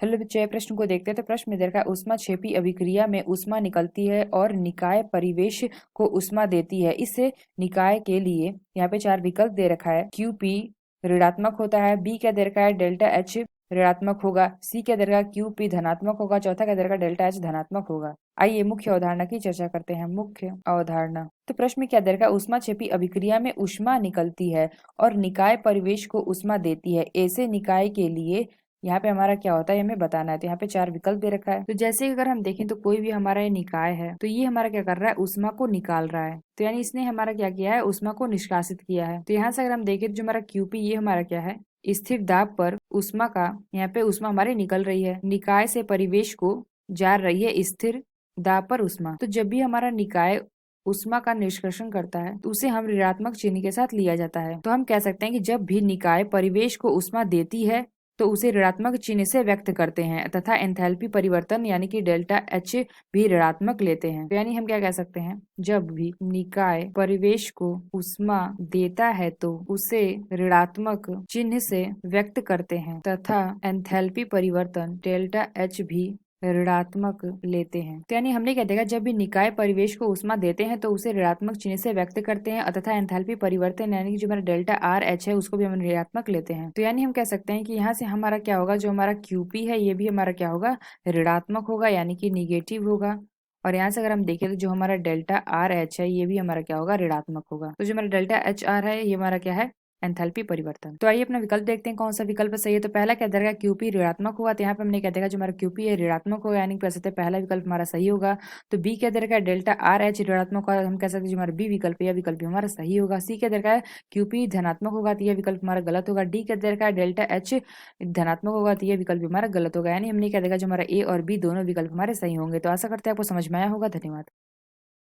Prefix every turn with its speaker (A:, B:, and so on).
A: Hello बच्चे, प्रश्न को देखते हैं। तो प्रश्न में दे रखा है ऊष्माक्षेपी अभिक्रिया में ऊष्मा निकलती है और निकाय परिवेश को ऊष्मा देती है। इस निकाय के लिए यहाँ पे चार विकल्प दे रखा है। QP ऋणात्मक होता है, B क्या दे रखा है डेल्टा H ऋणात्मक होगा, C क्या दे रखा है QP धनात्मक होगा, चौथा क्या दे रखा है डेल्टा H धनात्मक होगा। आइए मुख्य अवधारणा की चर्चा करते हैं। मुख्य अवधारणा तो प्रश्न में क्या दे रखा है ऊष्माक्षेपी अभिक्रिया में ऊष्मा निकलती है और निकाय परिवेश को ऊष्मा देती है। ऐसे निकाय के लिए यहाँ पे हमारा क्या होता है हमें बताना है। तो यहाँ पे चार विकल्प दे रखा है। तो जैसे अगर हम देखें तो कोई भी हमारा ये निकाय है तो ये हमारा क्या कर रहा है ऊष्मा को निकाल रहा है। तो यानी इसने हमारा क्या किया है ऊष्मा को निष्कासित किया है। तो यहाँ से अगर हम देखें तो जो हमारा QP ये हमारा क्या है स्थिर दाब पर ऊष्मा का यहाँ पे ऊष्मा हमारी निकल रही है, निकाय से परिवेश को जा रही है स्थिर दाब पर ऊष्मा। तो जब भी हमारा निकाय ऊष्मा का निष्कर्षण करता है तो उसे हम ऋणात्मक चिन्ह के साथ लिया जाता है। तो हम कह सकते हैं कि जब भी निकाय परिवेश को ऊष्मा देती है तो उसे ऋणात्मक चिन्ह से व्यक्त करते हैं तथा एंथैल्पी परिवर्तन यानी कि डेल्टा H भी ऋणात्मक लेते हैं। तो यानी हम क्या कह सकते हैं जब भी निकाय परिवेश को ऊष्मा देता है तो उसे ऋणात्मक चिन्ह से व्यक्त करते हैं तथा एंथैल्पी परिवर्तन डेल्टा H भी ऋणात्मक लेते हैं। तो यानी हमने क्या देखा जब भी निकाय परिवेश को ऊष्मा देते हैं तो उसे ऋणात्मक चिन्ह से व्यक्त करते हैं तथा एंथैल्पी परिवर्तन यानी कि जो हमारा डेल्टा RH है उसको भी हम ऋणात्मक लेते हैं। तो यानी हम कह सकते हैं कि यहाँ से हमारा क्या होगा जो हमारा QP है ये भी हमारा क्या होगा ऋणात्मक होगा यानी कि निगेटिव होगा। और यहाँ से अगर हम देखें तो जो हमारा डेल्टा RH है ये भी हमारा क्या होगा ऋणात्मक होगा। तो जो हमारा डेल्टा HR है ये हमारा क्या है एंथैल्पी परिवर्तन। तो आइए अपना विकल्प देखते हैं कौन सा विकल्प सही है। तो पहला क्या देगा QP ऋणात्मक होगा। तो यहाँ पे हमने क्या देखा जो हमारा QP है ऋणात्मक होगा यानी कह सकते हैं पहला विकल्प हमारा सही होगा। तो B क्या दे रखा है डेल्टा RH ऋणात्मक होगा, हम कह सकते हैं जो हमारा B विकल्प है यह विकल्प भी हमारा सही होगा। C क्या दे रखा है QP धनात्मक होगा तो यह विकल्प हमारा गलत होगा। D क्या दे रखा है डेल्टा H धनात्मक होगा तो यह विकल्प भी हमारा गलत होगा। यानी हमने क्या देखा जो हमारा A और B दोनों विकल्प हमारे सही होंगे। तो आशा करते हैं आपको समझ में आया होगा। धन्यवाद।